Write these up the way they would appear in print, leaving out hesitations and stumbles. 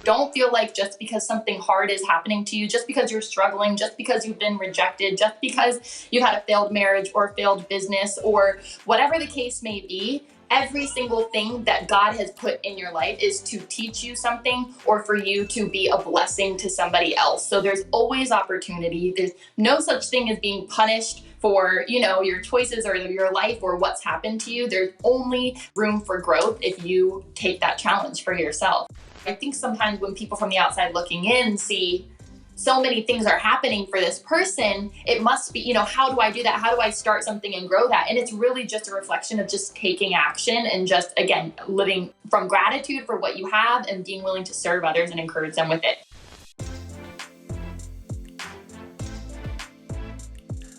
don't feel like just because something hard is happening to you, just because you're struggling, just because you've been rejected, just because you had a failed marriage or failed business or whatever the case may be, every single thing that God has put in your life is to teach you something or for you to be a blessing to somebody else. So there's always opportunity. There's no such thing as being punished for, your choices or your life or what's happened to you. There's only room for growth if you take that challenge for yourself. I think sometimes when people from the outside looking in see so many things are happening for this person, it must be, how do I do that? How do I start something and grow that? And it's really just a reflection of just taking action and just, again, living from gratitude for what you have and being willing to serve others and encourage them with it.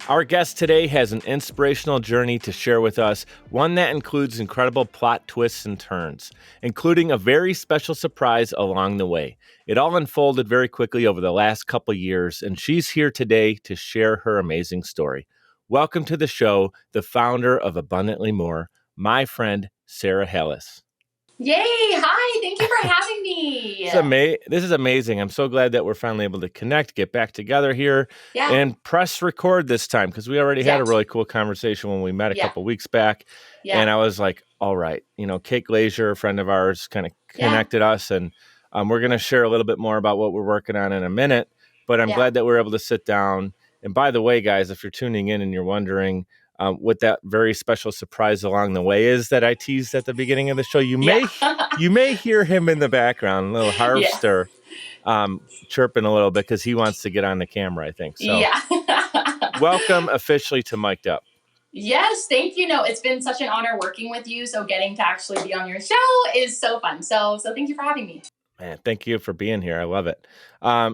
Our guest today has an inspirational journey to share with us, one that includes incredible plot twists and turns, including a very special surprise along the way. It all unfolded very quickly over the last couple years, and she's here today to share her amazing story. Welcome to the show, the founder of Abundantly More, my friend, Sarah Hallas. Yay! Hi! Thank you for having me. This is amazing. I'm so glad that we're finally able to connect, get back together here, and press record this time because we already had a really cool conversation when we met a couple weeks back. And I was like, all right, Kate Glazier, a friend of ours, kind of connected us, and we're going to share a little bit more about what we're working on in a minute. But I'm glad that we're able to sit down. And by the way, guys, if you're tuning in and you're wondering what that very special surprise along the way is that I teased at the beginning of the show, you may hear him in the background, a little Harvster, chirping a little bit because he wants to get on the camera, I think. So welcome officially to Mic'd Up. Yes, thank you. No, it's been such an honor working with you. So getting to actually be on your show is so fun. So thank you for having me. Man, thank you for being here. I love it.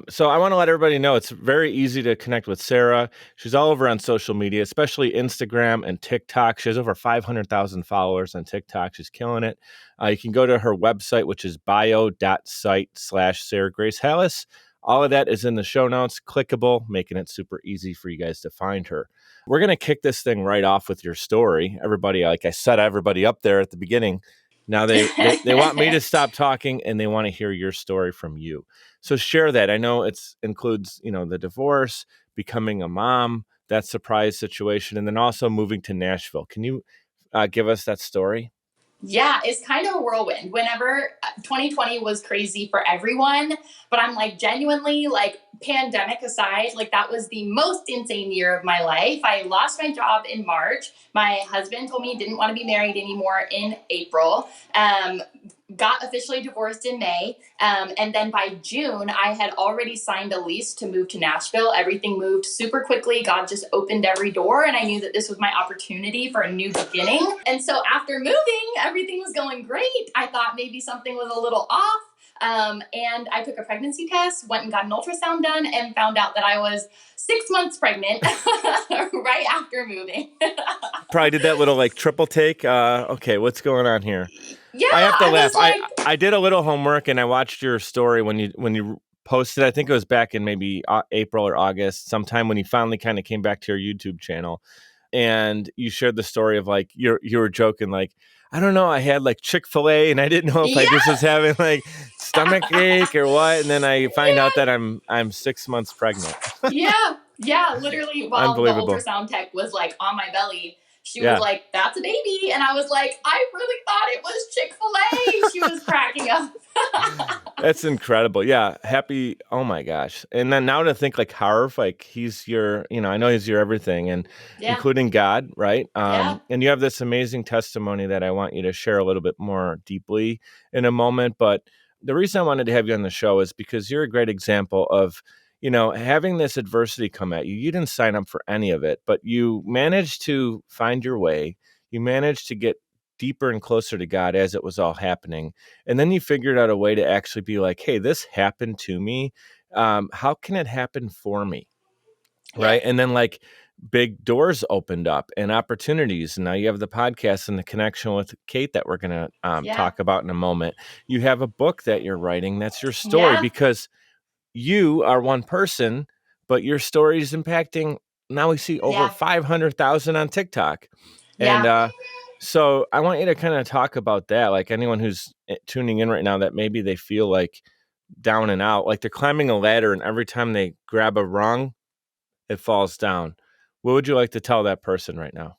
So I want to let everybody know it's very easy to connect with Sarah. She's all over on social media, especially Instagram and TikTok. She has over 500,000 followers on TikTok. She's killing it. You can go to her website, which is bio.site/Sarah Grace Hallas. All of that is in the show notes, clickable, making it super easy for you guys to find her. We're going to kick this thing right off with your story. Everybody, like I set everybody up there at the beginning. Now they want me to stop talking and they want to hear your story from you. So share that. I know it includes, the divorce, becoming a mom, that surprise situation, and then also moving to Nashville. Can you give us that story? Yeah, it's kind of a whirlwind. Whenever 2020 was crazy for everyone, but I'm like genuinely pandemic aside, that was the most insane year of my life. I lost my job in March. My husband told me he didn't want to be married anymore in April. Got officially divorced in May. And then by June, I had already signed a lease to move to Nashville. Everything moved super quickly. God just opened every door. And I knew that this was my opportunity for a new beginning. And so after moving, everything was going great. I thought maybe something was a little off. And I took a pregnancy test, went and got an ultrasound done, and found out that I was 6 months pregnant right after moving. Probably did that little triple take. Okay, what's going on here? Yeah, I have to laugh. I did a little homework and I watched your story when you posted. I think it was back in maybe April or August, sometime when you finally kind of came back to your YouTube channel, and you shared the story of you were joking I don't know, I had Chick-fil-A and I didn't know if I just was having stomach ache or what, and then I find out that I'm 6 months pregnant. Yeah, literally while the ultrasound tech was on my belly. She was like, that's a baby. And I was like, I really thought it was Chick-fil-A. She was cracking up. That's incredible. Yeah. Happy. Oh my gosh. And then now to think Harv, he's your, I know he's your everything, and including God, right? And you have this amazing testimony that I want you to share a little bit more deeply in a moment. But the reason I wanted to have you on the show is because you're a great example of, having this adversity come at you. You didn't sign up for any of it, but you managed to find your way. You managed to get deeper and closer to God as it was all happening. And then you figured out a way to actually be hey, this happened to me. How can it happen for me? Right. And then big doors opened up and opportunities. And now you have the podcast and the connection with Kate that we're going to talk about in a moment. You have a book that you're writing. That's your story because you are one person, but your story is impacting, now we see over 500,000 on TikTok. And so I want you to kind of talk about that. Anyone who's tuning in right now that maybe they feel down and out, like they're climbing a ladder, and every time they grab a rung, it falls down. What would you like to tell that person right now?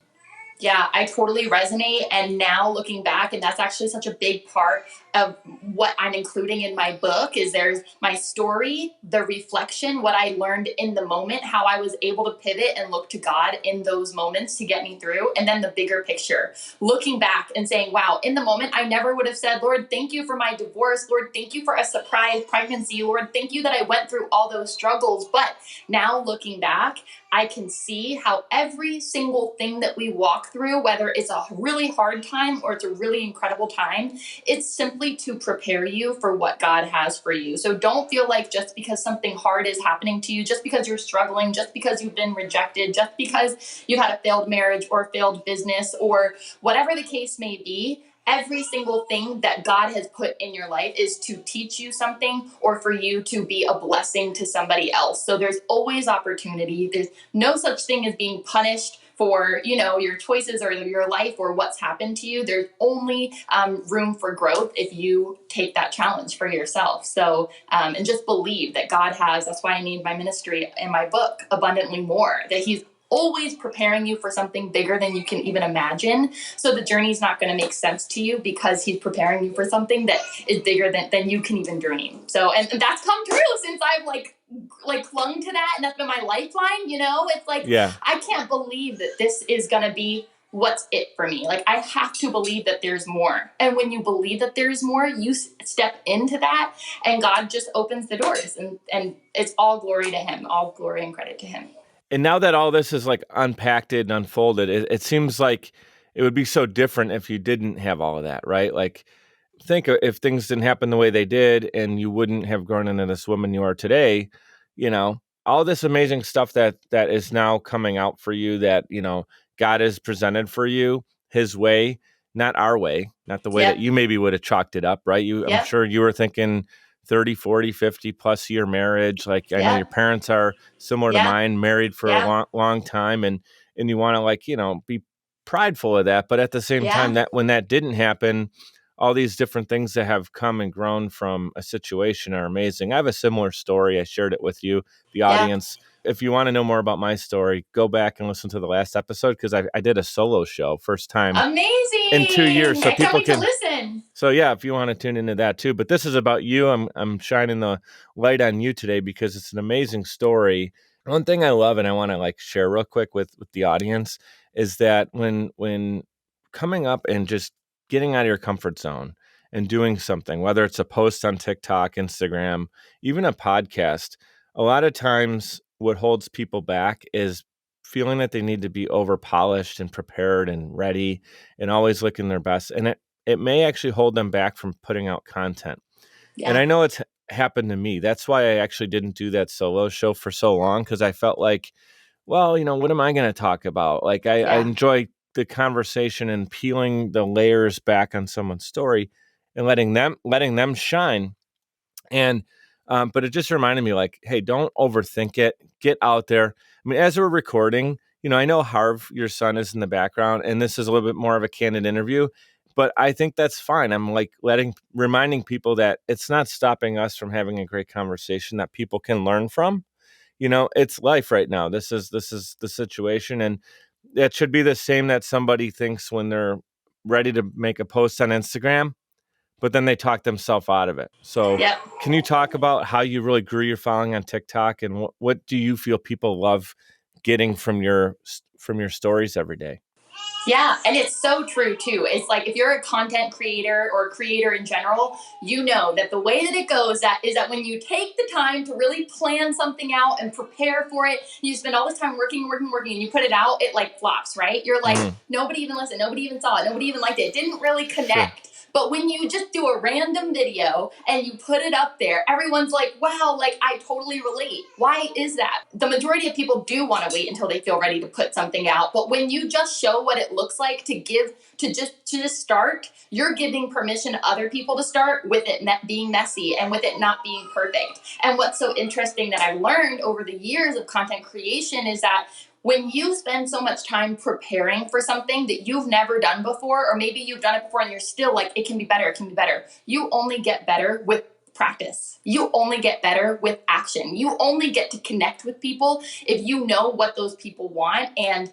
Yeah, I totally resonate. And now looking back, and that's actually such a big part of what I'm including in my book, is there's my story, the reflection, what I learned in the moment, how I was able to pivot and look to God in those moments to get me through, and then the bigger picture, looking back and saying, wow, in the moment, I never would have said, Lord, thank you for my divorce. Lord, thank you for a surprise pregnancy. Lord, thank you that I went through all those struggles. But now looking back, I can see how every single thing that we walk through, whether it's a really hard time or it's a really incredible time, it's simply to prepare you for what God has for you. So don't feel like just because something hard is happening to you, just because you're struggling, just because you've been rejected, just because you had a failed marriage or failed business or whatever the case may be, every single thing that God has put in your life is to teach you something or for you to be a blessing to somebody else. So there's always opportunity. There's no such thing as being punished for, your choices or your life or what's happened to you. There's only room for growth if you take that challenge for yourself. So, and just believe that God has, that's why I named my ministry in my book, Abundantly More, that He's always preparing you for something bigger than you can even imagine. So the journey's not going to make sense to you because He's preparing you for something that is bigger than you can even dream. So, and that's come true since I've like clung to that, and that's been my lifeline. It's like, Yeah. I can't believe that this is going to be what's it for me. Like, I have to believe that there's more. And when you believe that there's more, you step into that, and God just opens the doors, and it's all glory to Him, all glory and credit to Him. And now that all this is like unpacked and unfolded, it seems like it would be so different if you didn't have all of that, right? Like, think if things didn't happen the way they did and you wouldn't have grown into this woman you are today, all this amazing stuff that is now coming out for you that, God has presented for you His way, not our way, not the way that you maybe would have chalked it up, right? I'm sure you were thinking 30, 40, 50 plus year marriage. Like, I know your parents are similar to mine, married for a long, long time. And you want to be prideful of that. But at the same time, that when that didn't happen, all these different things that have come and grown from a situation are amazing. I have a similar story. I shared it with you, the audience. If you want to know more about my story, go back and listen to the last episode, because I did a solo show, first time amazing in 2 years. So people can listen. So yeah, if you want to tune into that too. But this is about you. I'm shining the light on you today because it's an amazing story. One thing I love and I want to share real quick with the audience is that when coming up and just getting out of your comfort zone and doing something, whether it's a post on TikTok, Instagram, even a podcast, a lot of times what holds people back is feeling that they need to be over polished and prepared and ready and always looking their best. And it may actually hold them back from putting out content. Yeah. And I know it's happened to me. That's why I actually didn't do that solo show for so long, because I felt like, well, what am I going to talk about? I enjoy the conversation and peeling the layers back on someone's story and letting them shine. And but it just reminded me, hey, don't overthink it. Get out there. I mean, as we're recording, I know Harv, your son, is in the background, and this is a little bit more of a candid interview, but I think that's fine. I'm reminding people that it's not stopping us from having a great conversation that people can learn from. It's life right now. This is the situation, and it should be the same that somebody thinks when they're ready to make a post on Instagram, but then they talk themselves out of it. So Can you talk about how you really grew your following on TikTok, and what do you feel people love getting from your stories every day? Yeah, and it's so true too. It's like, if you're a content creator or a creator in general, you know that the way that it goes is that when you take the time to really plan something out and prepare for it, you spend all this time working, and you put it out, it flops, right? You're like, nobody even listened, nobody even saw it, nobody even liked it. It didn't really connect. Sure. But when you just do a random video and you put it up there, everyone's like, wow, I totally relate. Why is that? The majority of people do want to wait until they feel ready to put something out. But when you just show what it looks like to just start, you're giving permission to other people to start with it being messy and with it not being perfect. And what's so interesting that I've learned over the years of content creation is that when you spend so much time preparing for something that you've never done before, or maybe you've done it before and you're still like, it can be better, you only get better with practice. You only get better with action. You only get to connect with people if you know what those people want. And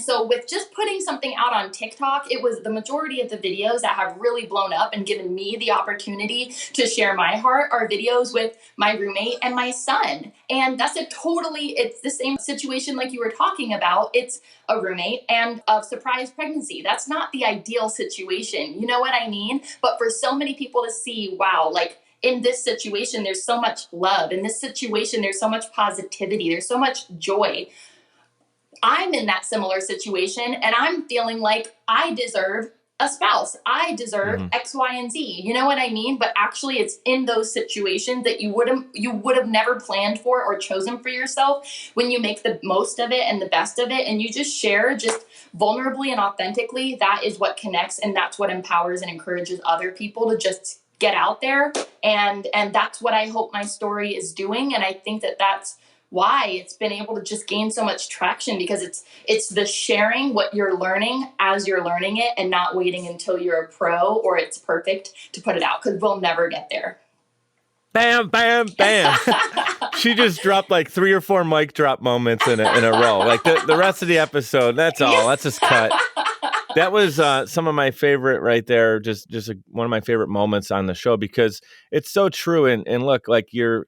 so with just putting something out on TikTok, it was the majority of the videos that have really blown up and given me the opportunity to share my heart are videos with my roommate and my son. And that's it's the same situation like you were talking about. It's a roommate and a surprise pregnancy. That's not the ideal situation. You know what I mean? But for so many people to see, wow, like in this situation, there's so much love. In this situation, there's so much positivity. There's so much joy. I'm in that similar situation and I'm feeling like I deserve a spouse. I deserve X, Y, and Z. You know what I mean? But actually it's in those situations that you would have never planned for or chosen for yourself when you make the most of it and the best of it and you just share just vulnerably and authentically. That is what connects and that's what empowers and encourages other people to just get out there. And that's what I hope my story is doing. And I think that that's why it's been able to just gain so much traction because it's the sharing what you're learning as you're learning it and not waiting until you're a pro or it's perfect to put it out because we'll never get there. Bam, bam, bam. She just dropped like 3 or 4 mic drop moments in a row. Like the rest of the episode, that's all. That's just cut. That was some of my favorite right there. Just one of my favorite moments on the show because it's so true. And look, like your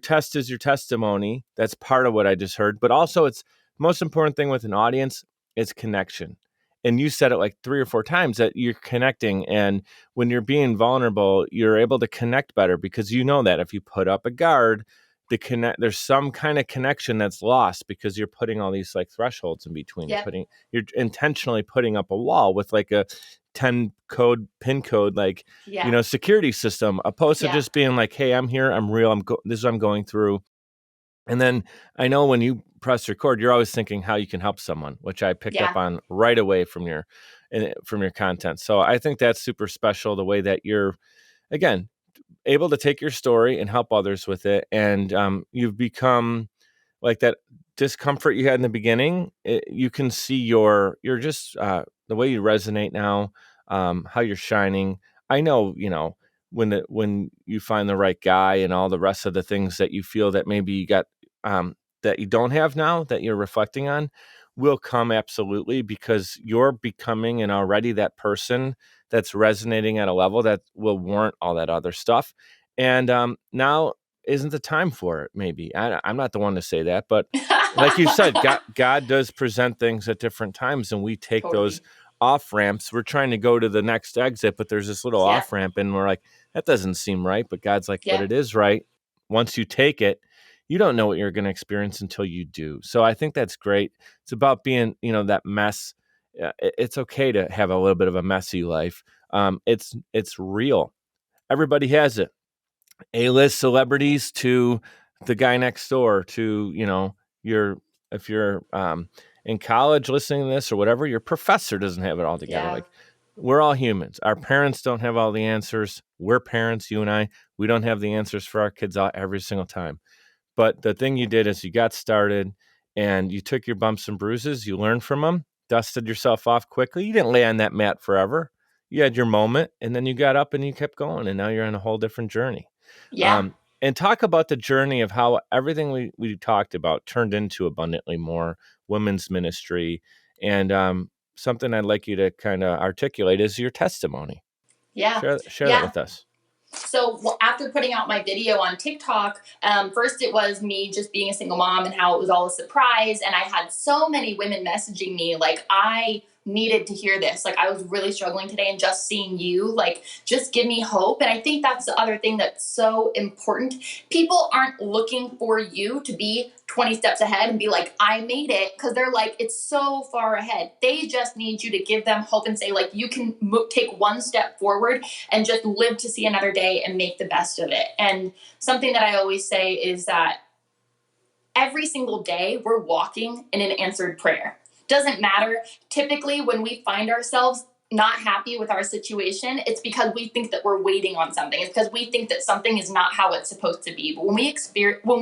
test is your testimony. That's part of what I just heard. But also it's the most important thing with an audience is connection. And you said it like 3 or 4 times that you're connecting. And when you're being vulnerable, you're able to connect better because you know that if you put up a guard, there's some kind of connection that's lost because you're putting all these like thresholds in between. Yep. You're intentionally putting up a wall with like a 10 pin code, like, security system, opposed to just being like, hey, I'm here, I'm real, this is what I'm going through. And then I know when you press record, you're always thinking how you can help someone, which I picked up on right away from your content. So I think that's super special, the way that you're, again, able to take your story and help others with it. And you've become like that discomfort you had in the beginning. You can see you're just the way you resonate now, how you're shining. I know, when you find the right guy and all the rest of the things that you feel that maybe you got that you don't have now that you're reflecting on will come absolutely because you're becoming and already that person that's resonating at a level that will warrant all that other stuff. And now isn't the time for it, maybe. I'm not the one to say that, but like you said, God does present things at different times and we take those off ramps. We're trying to go to the next exit, but there's this little off ramp and we're like, that doesn't seem right. But God's like, but it is right. Once you take it, you don't know what you're going to experience until you do. So I think that's great. It's about being, that mess. It's okay to have a little bit of a messy life. It's real. Everybody has it. A-list celebrities to the guy next door to, if you're in college listening to this or whatever, your professor doesn't have it all together. Like we're all humans. Our parents don't have all the answers. We're parents, you and I. We don't have the answers for our kids every single time. But the thing you did is you got started and you took your bumps and bruises. You learned from them, dusted yourself off quickly. You didn't lay on that mat forever. You had your moment and then you got up and you kept going. And now you're on a whole different journey. Yeah. And talk about the journey of how everything we talked about turned into Abundantly More, women's ministry. And something I'd like you to kind of articulate is your testimony. Yeah. Share that with us. So after putting out my video on TikTok, first it was me just being a single mom and how it was all a surprise. And I had so many women messaging me like, I needed to hear this. Like I was really struggling today and just seeing you, like, just give me hope. And I think that's the other thing that's so important. People aren't looking for you to be 20 steps ahead and be like, I made it. Cause they're like, it's so far ahead. They just need you to give them hope and say like, you can take one step forward and just live to see another day and make the best of it. And something that I always say is that every single day we're walking in an answered prayer. Doesn't matter. Typically, when we find ourselves not happy with our situation, it's because we think that we're waiting on something. It's because we think that something is not how it's supposed to be. But when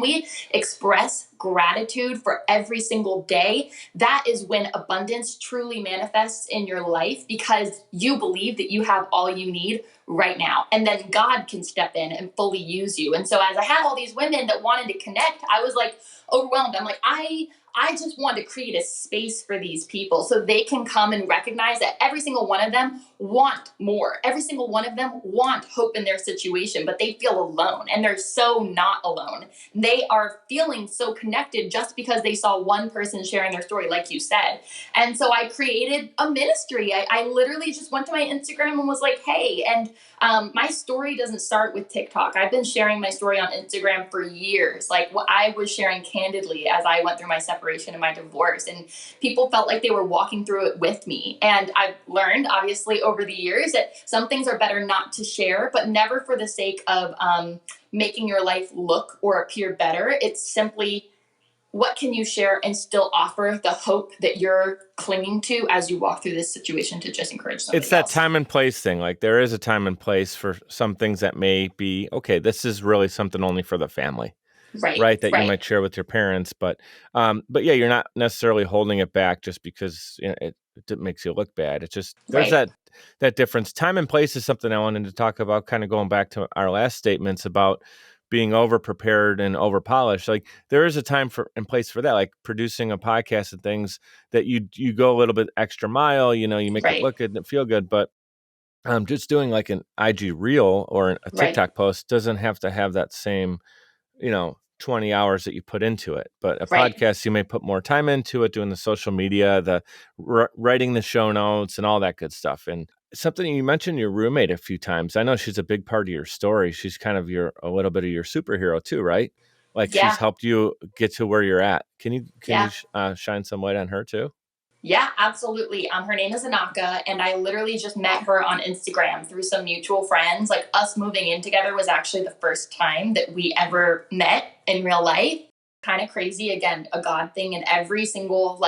we express gratitude for every single day, that is when abundance truly manifests in your life, because you believe that you have all you need right now. And then God can step in and fully use you. And so as I had all these women that wanted to connect, I was like overwhelmed. I'm like, I just want to create a space for these people so they can come and recognize that every single one of them want more. Every single one of them want hope in their situation, but they feel alone, and they're so not alone. They are feeling so connected just because they saw one person sharing their story, like you said. And so I created a ministry. I literally just went to my Instagram and was like, hey, and my story doesn't start with TikTok. I've been sharing my story on Instagram for years. Like, what I was sharing candidly as I went through my separation and my divorce, and people felt like they were walking through it with me. And I've learned, obviously, over the years that some things are better not to share, but never for the sake of making your life look or appear better. It's simply, what can you share and still offer the hope that you're clinging to as you walk through this situation, to just encourage somebody It's that else. time and place thing. Like, there is a time and place for some things that may be, okay, this is really something only for the family. Right, that you might share with your parents, but yeah, you're not necessarily holding it back just because it makes you look bad. It's just there's that difference. Time and place is something I wanted to talk about, kind of going back to our last statements about being over prepared and over polished. Like, there is a time for and place for that, like producing a podcast and things that you go a little bit extra mile, you make it look good and feel good, but just doing like an IG reel or a TikTok post doesn't have to have that same 20 hours that you put into it. But a podcast, you may put more time into it, doing the social media, the writing the show notes and all that good stuff. And something you mentioned, your roommate a few times. I know she's a big part of your story. She's kind of a little bit of your superhero too, right? Like, she's helped you get to where you're at. Can you shine some light on her too? Yeah, absolutely. Her name is Enaka, and I literally just met her on Instagram through some mutual friends. Like, us moving in together was actually the first time that we ever met in real life. Kind of crazy, again, a God thing. And every single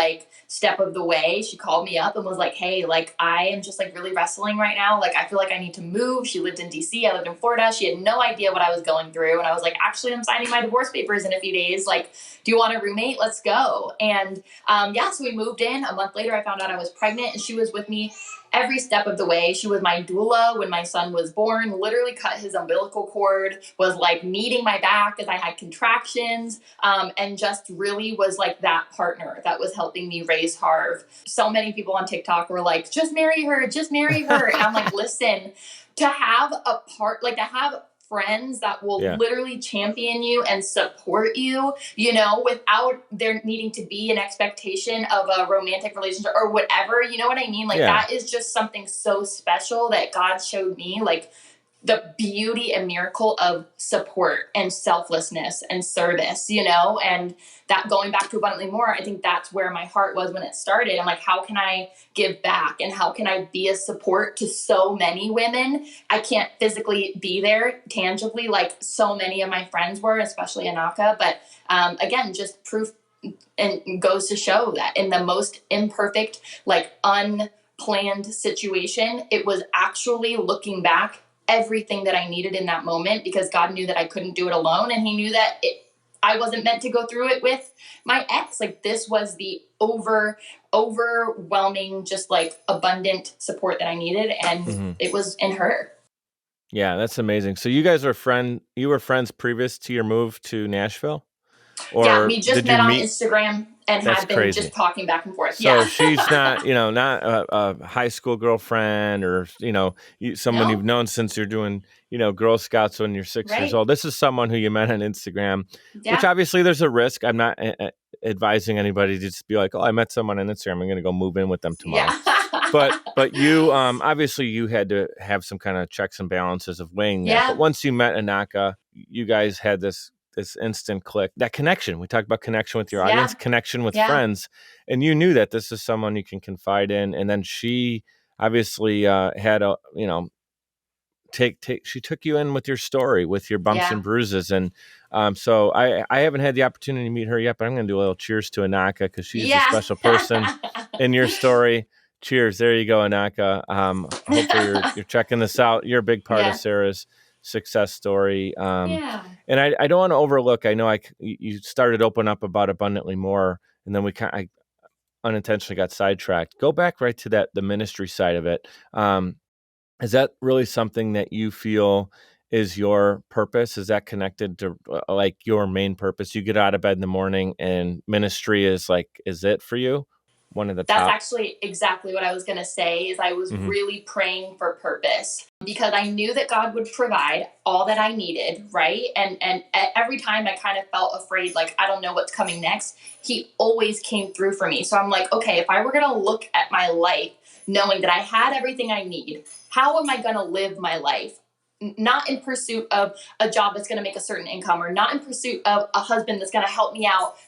step of the way, she called me up and was like, hey, I am just really wrestling right now. I feel like I need to move. She lived in DC, I lived in Florida. She had no idea what I was going through. And I was like, actually, I'm signing my divorce papers in a few days. Do you want a roommate? Let's go. And so we moved in. A month later, I found out I was pregnant, and she was with me every step of the way. She was my doula when my son was born, literally cut his umbilical cord, was kneading my back as I had contractions, and just really was that partner that was helping me raise Harv. So many people on TikTok were like, just marry her, just marry her. And I'm like, listen, to have to have friends that will literally champion you and support you, without there needing to be an expectation of a romantic relationship or whatever, you know what I mean? That is just something so special that God showed me, the beauty and miracle of support and selflessness and service, and that, going back to abundantly more, I think that's where my heart was when it started. I'm like, how can I give back, and how can I be a support to so many women? I can't physically be there tangibly like so many of my friends were, especially Enaka, but again, just proof and goes to show that in the most imperfect, unplanned situation, it was actually, looking back, everything that I needed in that moment, because God knew that I couldn't do it alone, and he knew that I wasn't meant to go through it with my ex. This was the overwhelming, just abundant support that I needed, and it was in her. Yeah, that's amazing. So you guys you were friends previous to your move to Nashville? Or we just met on Instagram and had been just talking back and forth. So she's not, not a high school girlfriend or, someone you've known since you're doing, Girl Scouts when you're 6 years old. This is someone who you met on Instagram, which obviously there's a risk. I'm not advising anybody to just be like, oh, I met someone on Instagram, I'm going to go move in with them tomorrow. But you, obviously you had to have some kind of checks and balances of weighing that. But once you met Enaka, you guys had this instant click, that connection. We talked about connection with your audience, connection with friends, and you knew that this is someone you can confide in. And then she obviously had a, she took you in with your story, with your bumps and bruises. And so I haven't had the opportunity to meet her yet, but I'm going to do a little cheers to Enaka, because she's a special person in your story. Cheers. There you go, Enaka. Hopefully you're checking this out. You're a big part of Sarah's success story. Yeah. And I don't want to overlook, I know you started to open up about abundantly more, and then I unintentionally got sidetracked. Go back right to the ministry side of it. Is that really something that you feel is your purpose? Is that connected to like your main purpose? You get out of bed in the morning and ministry is it for you? One of the That's top. actually exactly what I was going to say is I was Mm-hmm. really praying for purpose because I knew that God would provide all that I needed, right? And every time I kind of felt afraid, like, I don't know what's coming next, he always came through for me. So I'm like, okay, if I were going to look at my life knowing that I had everything I need, how am I going to live my life? Not in pursuit of a job that's going to make a certain income, or not in pursuit of a husband that's going to help me out,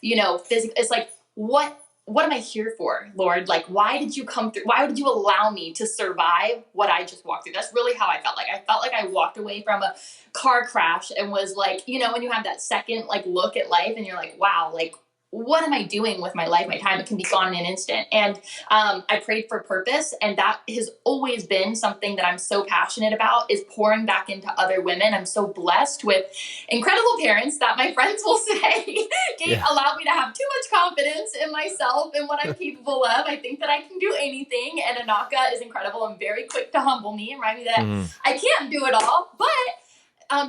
physically. It's like, what am I here for, Lord? Like, why did you come through? Why did you allow me to survive what I just walked through? That's really how I felt like. I felt like I walked away from a car crash and was like, when you have that second, like, look at life and you're like, wow, like, what am I doing with my life, my time? It can be gone in an instant. And I prayed for purpose, and that has always been something that I'm so passionate about, is pouring back into other women. I'm so blessed with incredible parents that my friends will say allowed me to have too much confidence in myself and what I'm capable of. I think that I can do anything, and Enaka is incredible and very quick to humble me and remind me that I can't do it all, but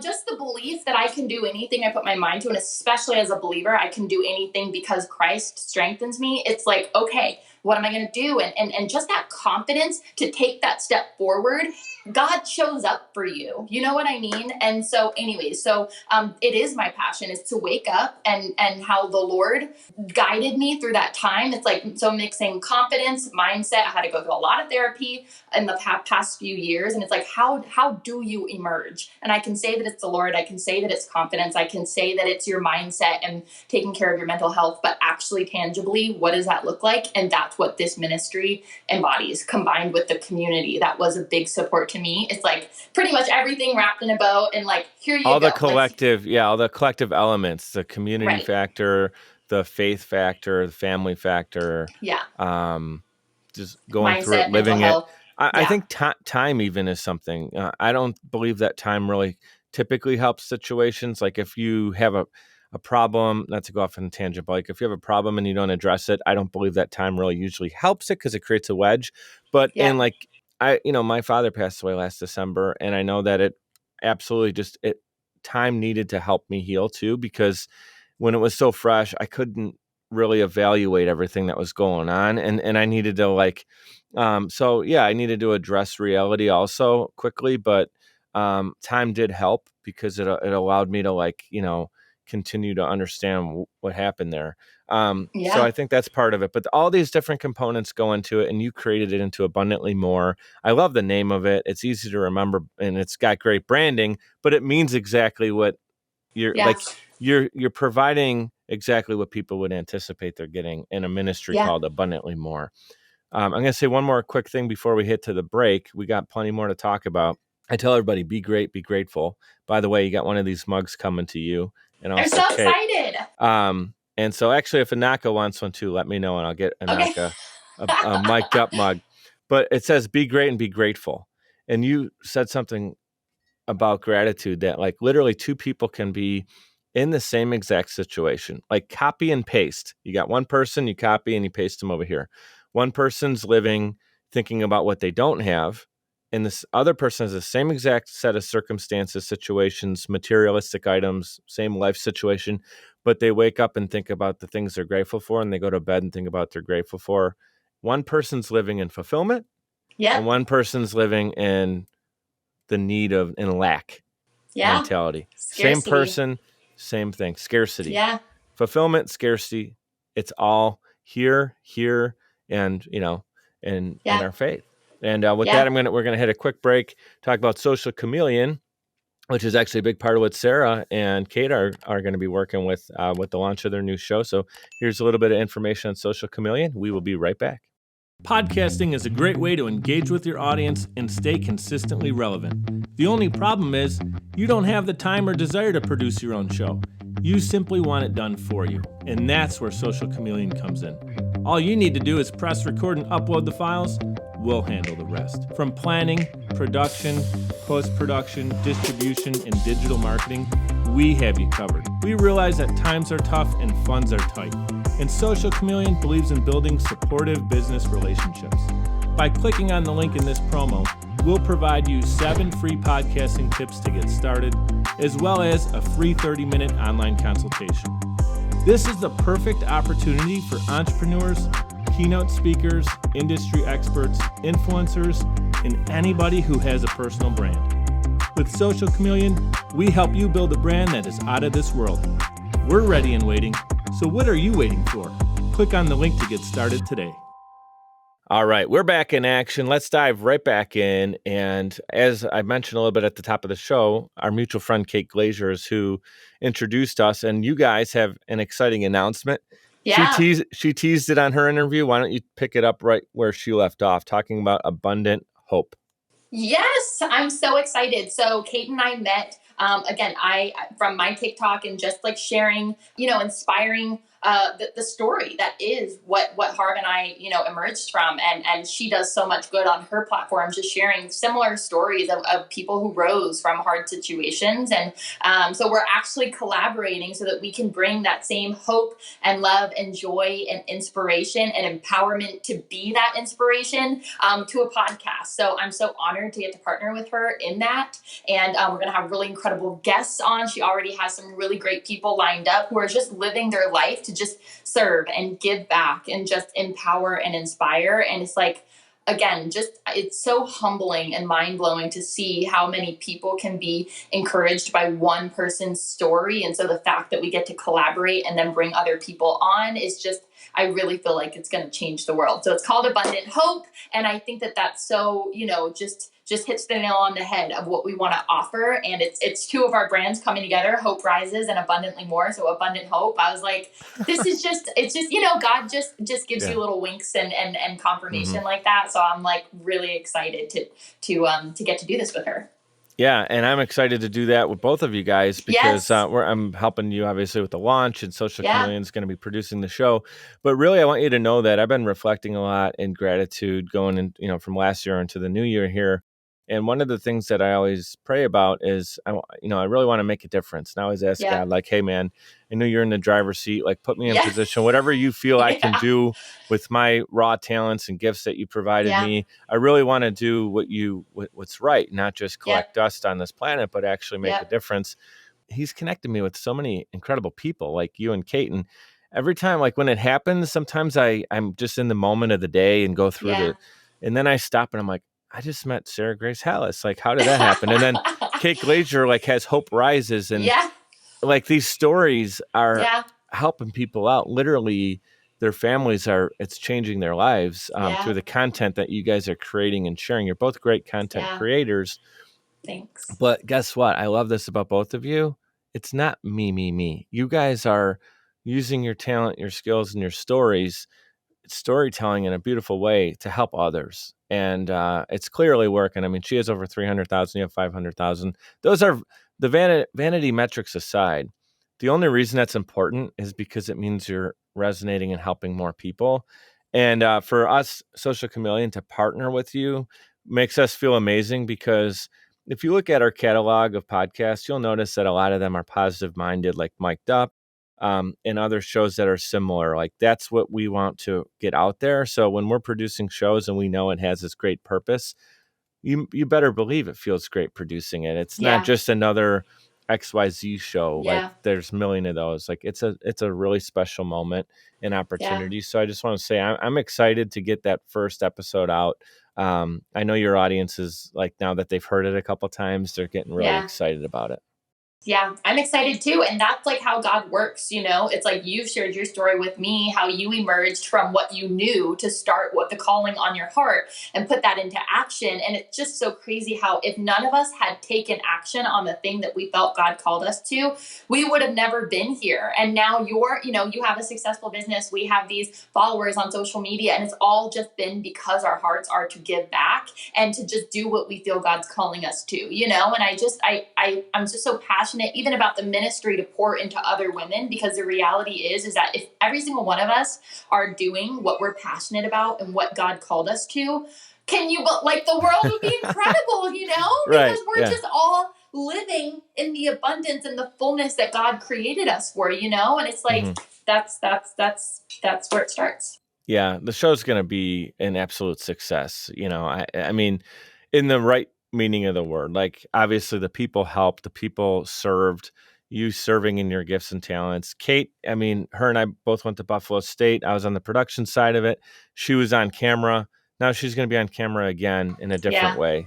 just the belief that I can do anything I put my mind to, and especially as a believer, I can do anything because Christ strengthens me. It's like, okay, what am I going to do? And just that confidence to take that step forward. God shows up for you. You know what I mean? And so anyways, it is my passion is to wake up and how the Lord guided me through that time. It's like, so mixing confidence, mindset. I had to go through a lot of therapy in the past few years. And it's like, how do you emerge? And I can say that it's the Lord. I can say that it's confidence. I can say that it's your mindset and taking care of your mental health, but actually tangibly, what does that look like? And that's what this ministry embodies, combined with the community. That was a big support to me. It's like pretty much everything wrapped in a bow, and like, here you go. All the collective elements, the community factor, the faith factor, the family factor. Yeah. Just going mindset, through it, living it. I think time even is something. I don't believe that time really typically helps situations. Like if you have a problem, not to go off on a tangent, but like if you have a problem and you don't address it, I don't believe that time really usually helps it because it creates a wedge. But in like, my father passed away last December, and I know that it absolutely time needed to help me heal too, because when it was so fresh, I couldn't really evaluate everything that was going on. And I needed to I needed to address reality also quickly, but time did help because it allowed me to continue to understand what happened there. So I think that's part of it, but all these different components go into it, and you created it into abundantly more. I love the name of it. It's easy to remember, and it's got great branding, but it means exactly what you're providing, exactly what people would anticipate they're getting in a ministry called Abundantly More. I'm going to say one more quick thing before we hit to the break. We got plenty more to talk about. I tell everybody, be great, be grateful. By the way, you got one of these mugs coming to you. And also, I'm so excited. And so actually, if Enaka wants one too, let me know and I'll get Enaka a mic'd up mug. But it says, be great and be grateful. And you said something about gratitude that like literally two people can be in the same exact situation, like copy and paste. You got one person, you copy and you paste them over here. One person's living, thinking about what they don't have. And this other person has the same exact set of circumstances, situations, materialistic items, same life situation, but they wake up and think about the things they're grateful for, and they go to bed and think about what they're grateful for. One person's living in fulfillment, and one person's living in the need of and lack mentality. Scarcity. Same person, same thing. Scarcity. Fulfillment, scarcity. It's all here, and in our faith. And with that, we're gonna hit a quick break. Talk about Social Chameleon, which is actually a big part of what Sarah and Kate are going to be working with the launch of their new show. So here's a little bit of information on Social Chameleon. We will be right back. Podcasting is a great way to engage with your audience and stay consistently relevant. The only problem is you don't have the time or desire to produce your own show. You simply want it done for you, and that's where Social Chameleon comes in. All you need to do is press record and upload the files, we'll handle the rest. From planning, production, post-production, distribution, and digital marketing, we have you covered. We realize that times are tough and funds are tight, and Social Chameleon believes in building supportive business relationships. By clicking on the link in this promo, we'll provide you 7 free podcasting tips to get started, as well as a free 30-minute online consultation. This is the perfect opportunity for entrepreneurs, keynote speakers, industry experts, influencers, and anybody who has a personal brand. With Social Chameleon, we help you build a brand that is out of this world. We're ready and waiting, so what are you waiting for? Click on the link to get started today. All right, we're back in action. Let's dive right back in. And as I mentioned a little bit at the top of the show, our mutual friend, Kate Glazier, is who introduced us. And you guys have an exciting announcement. Yeah. She teased it on her interview. Why don't you pick it up right where she left off, talking about abundant hope? Yes, I'm so excited. So Kate and I met, again, from my TikTok and just like sharing, inspiring the story that is what Harv and I, emerged from. And she does so much good on her platform, just sharing similar stories of people who rose from hard situations. And so we're actually collaborating so that we can bring that same hope and love and joy and inspiration and empowerment to be that inspiration to a podcast. So I'm so honored to get to partner with her in that. And we're going to have really incredible guests on. She already has some really great people lined up who are just living their life to just serve and give back and just empower and inspire. And it's like, again, it's so humbling and mind-blowing to see how many people can be encouraged by one person's story. And so the fact that we get to collaborate and then bring other people on is just, I really feel like it's going to change the world. So it's called Abundant Hope. And I think that that's so, just hits the nail on the head of what we want to offer. And it's 2 of our brands coming together, Hope Rises and Abundantly More. So Abundant Hope. I was like, it's just, God just gives you little winks and confirmation like that. So I'm like really excited to get to do this with her. Yeah, and I'm excited to do that with both of you guys because I'm helping you obviously with the launch, and Social Chameleon is going to be producing the show. But really, I want you to know that I've been reflecting a lot in gratitude going in, from last year into the new year here. And one of the things that I always pray about is, I really want to make a difference. And I always ask God, like, hey, man, I know you're in the driver's seat. Like, put me in position, whatever you feel I can do with my raw talents and gifts that you provided me. I really want to do what's right, not just collect dust on this planet, but actually make a difference. He's connected me with so many incredible people like you and Kate. And every time, like when it happens, sometimes I'm just in the moment of the day and go through and then I stop and I'm like, I just met Sarah Grace Hallas. Like, how did that happen? And then Kate Glazier has Hope Rises. And like these stories are helping people out. Literally, their families it's changing their lives through the content that you guys are creating and sharing. You're both great content creators. Thanks. But guess what? I love this about both of you. It's not me. You guys are using your talent, your skills, and your storytelling in a beautiful way to help others. And it's clearly working. I mean, she has over 300,000, you have 500,000. Those are the vanity metrics aside. The only reason that's important is because it means you're resonating and helping more people. And for us, Social Chameleon, to partner with you makes us feel amazing because if you look at our catalog of podcasts, you'll notice that a lot of them are positive minded, like Mic'd Up. And other shows that are similar. Like that's what we want to get out there. So when we're producing shows and we know it has this great purpose, you better believe it feels great producing it. It's not just another XYZ show. Like there's a million of those. Like it's a really special moment and opportunity. So I just want to say I'm excited to get that first episode out. I know your audience is like, now that they've heard it a couple times, they're getting really excited about it. Yeah, I'm excited too. And that's like how God works, It's like you've shared your story with me, how you emerged from what you knew to start what the calling on your heart and put that into action. And it's just so crazy how if none of us had taken action on the thing that we felt God called us to, we would have never been here. And now you have a successful business. We have these followers on social media, and it's all just been because our hearts are to give back and to just do what we feel God's calling us to, And I'm just so passionate even about the ministry to pour into other women, because the reality is that if every single one of us are doing what we're passionate about and what God called us to, Can you, like, the world would be incredible, Right. because we're just all living in the abundance and the fullness that God created us for, and it's like, that's where it starts. Yeah, the show's going to be an absolute success. I mean, in the right meaning of the word, like obviously the people helped, the people served, you serving in your gifts and talents. Kate, I mean, her and I both went to Buffalo State. I was on the production side of it. She was on camera. Now she's going to be on camera again in a different way.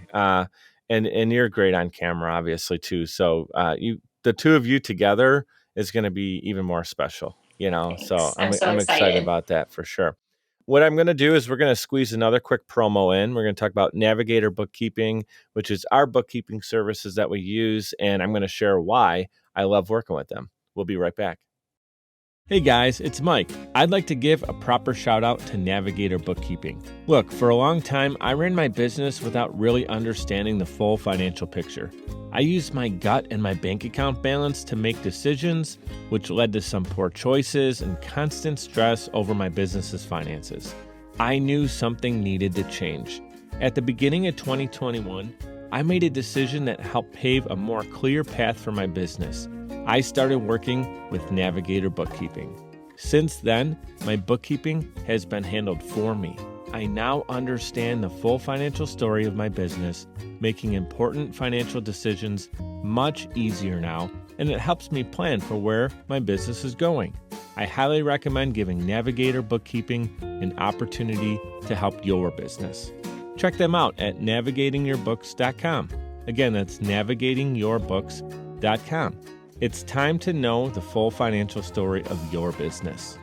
And you're great on camera, obviously too. So the two of you together is going to be even more special. Thanks. So I'm so I'm excited about that for sure. What I'm going to do is we're going to squeeze another quick promo in. We're going to talk about Navigator Bookkeeping, which is our bookkeeping services that we use, and I'm going to share why I love working with them. We'll be right back. Hey guys, it's Mike. I'd like to give a proper shout out to Navigator Bookkeeping. Look, for a long time, I ran my business without really understanding the full financial picture. I used my gut and my bank account balance to make decisions, which led to some poor choices and constant stress over my business's finances. I knew something needed to change. At the beginning of 2021, I made a decision that helped pave a more clear path for my business. I started working with Navigator Bookkeeping. Since then, my bookkeeping has been handled for me. I now understand the full financial story of my business, making important financial decisions much easier now, and it helps me plan for where my business is going. I highly recommend giving Navigator Bookkeeping an opportunity to help your business. Check them out at navigatingyourbooks.com. Again, that's navigatingyourbooks.com. It's time to know the full financial story of your business.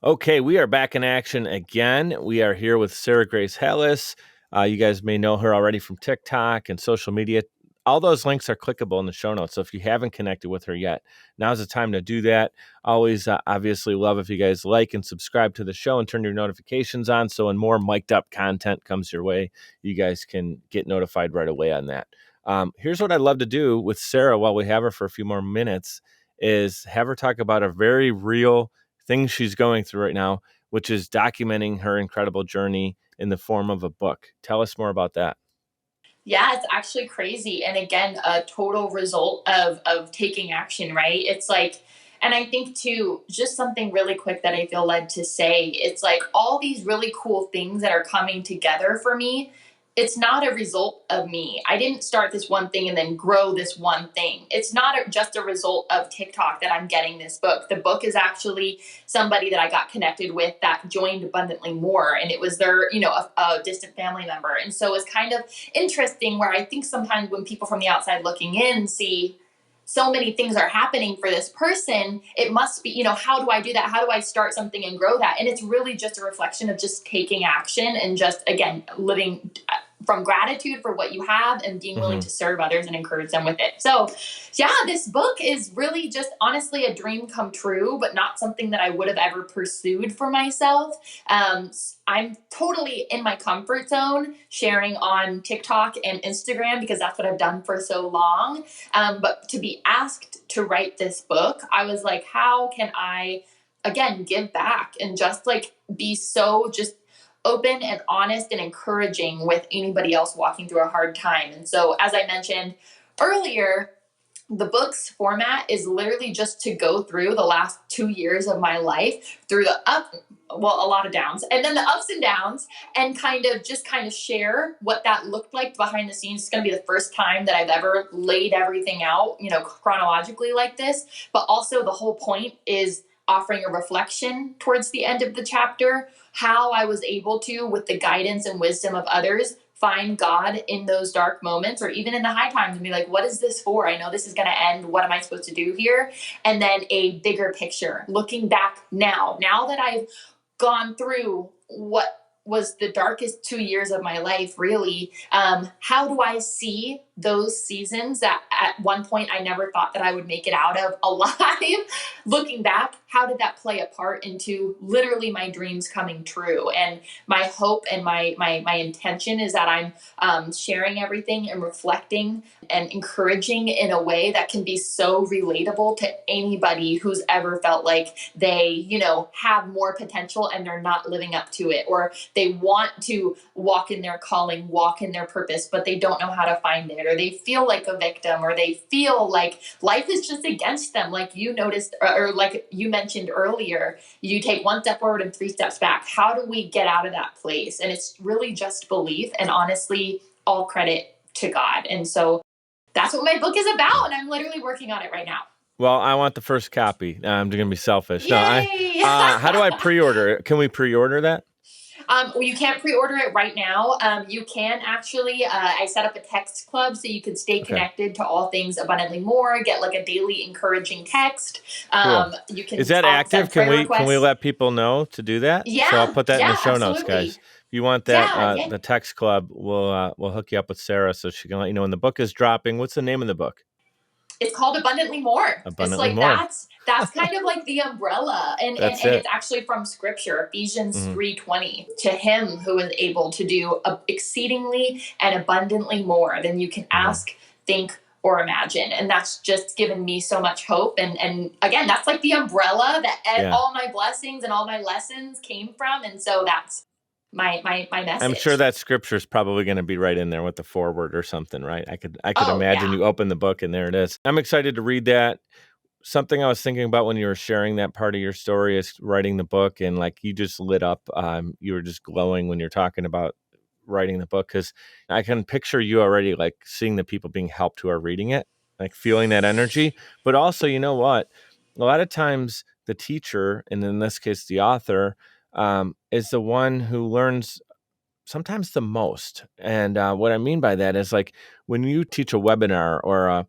Okay, we are back in action again. We are here with Sarah Grace Hallas. You guys may know her already from TikTok and social media. All those links are clickable in the show notes. So if you haven't connected with her yet, now's the time to do that. Always obviously love if you guys like and subscribe to the show and turn your notifications on. So when more mic'd up content comes your way, you guys can get notified right away on that. Here's what I'd love to do with Sarah while we have her for a few more minutes is have her talk about a very real thing she's going through right now, which is documenting her incredible journey in the form of a book. Tell us more about that. Yeah, it's actually crazy. And again, a total result of taking action, right? It's like, and I think too, just something really quick that I feel led to say, it's like all these really cool things that are coming together for me. It's not a result of me. I didn't start this one thing and then grow this one thing. It's not just a result of TikTok that I'm getting this book. The book is actually somebody that I got connected with that joined Abundantly More. And it was their, a distant family member. And so it's kind of interesting where I think sometimes when people from the outside looking in see so many things are happening for this person, it must be, how do I do that? How do I start something and grow that? And it's really just a reflection of just taking action and just, again, living from gratitude for what you have and being willing to serve others and encourage them with it. So yeah, this book is really just honestly a dream come true, but not something that I would have ever pursued for myself. I'm totally in my comfort zone sharing on TikTok and Instagram because that's what I've done for so long. But to be asked to write this book, I was like, how can I, again, give back and just like be so just open and honest and encouraging with anybody else walking through a hard time. And so, as I mentioned earlier, the book's format is literally just to go through the last 2 years of my life through the a lot of downs and then the ups and downs and kind of share what that looked like behind the scenes. It's going to be the first time that I've ever laid everything out, chronologically like this, but also the whole point is offering a reflection towards the end of the chapter, how I was able to, with the guidance and wisdom of others, find God in those dark moments or even in the high times and be like, what is this for? I know this is going to end. What am I supposed to do here? And then a bigger picture, looking back now that I've gone through what was the darkest 2 years of my life, really, how do I see those seasons that at one point I never thought that I would make it out of alive? Looking back, how did that play a part into literally my dreams coming true? And my hope and my intention is that I'm sharing everything and reflecting and encouraging in a way that can be so relatable to anybody who's ever felt like they, have more potential and they're not living up to it, or they want to walk in their calling, walk in their purpose, but they don't know how to find it, or they feel like a victim, or they feel like life is just against them. Like you noticed, or like you mentioned earlier, you take one step forward and 3 steps back. How do we get out of that place? And it's really just belief, and honestly, all credit to God. And so that's what my book is about, and I'm literally working on it right now. Well, I want the first copy. I'm going to be selfish. Yay! No, how do I pre-order it? Can we pre-order that? Well, you can't pre-order it right now. You can actually, I set up a text club so you can stay connected to all things abundantly more, get like a daily encouraging text. Cool. You can. Is that active? Can we let people know to do that? Yeah. So I'll put that in the show notes, absolutely. guys. If you want that, the text club, we'll hook you up with Sarah so she can let you know when the book is dropping. What's the name of the book? It's called Abundantly More. Abundantly it's like More. That's kind of like the umbrella, and it's actually from Scripture, Ephesians 3:20. To him who is able to do exceedingly and abundantly more than you can ask, think, or imagine. And that's just given me so much hope. And again, that's like the umbrella that all my blessings and all my lessons came from. And so that's my message. I'm sure that scripture is probably going to be right in there with the foreword or something, right? I could imagine you open the book and there it is. I'm excited to read that. Something I was thinking about when you were sharing that part of your story is writing the book, and like you just lit up. You were just glowing when you're talking about writing the book, because I can picture you already like seeing the people being helped who are reading it, like feeling that energy. But also, you know what? A lot of times the teacher, and in this case the author, is the one who learns sometimes the most. And what I mean by that is like when you teach a webinar or a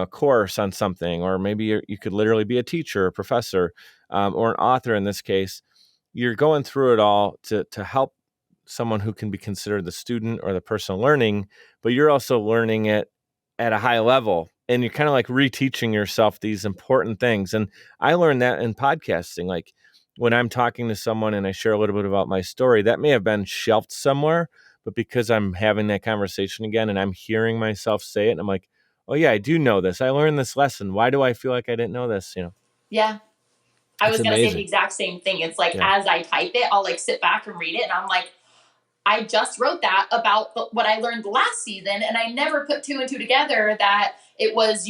course on something, or maybe you could literally be a teacher, a professor, or an author in this case, you're going through it all to help someone who can be considered the student or the person learning, but you're also learning it at a high level. And you're kind of like reteaching yourself these important things. And I learned that in podcasting. Like when I'm talking to someone and I share a little bit about my story, that may have been shelved somewhere, but because I'm having that conversation again and I'm hearing myself say it, and I'm like, oh yeah, I do know this. I learned this lesson. Why do I feel like I didn't know this? Yeah. I was going to say the exact same thing. It's like, as I type it, I'll like sit back and read it. And I'm like, I just wrote that about what I learned last season. And I never put 2 and 2 together that it was,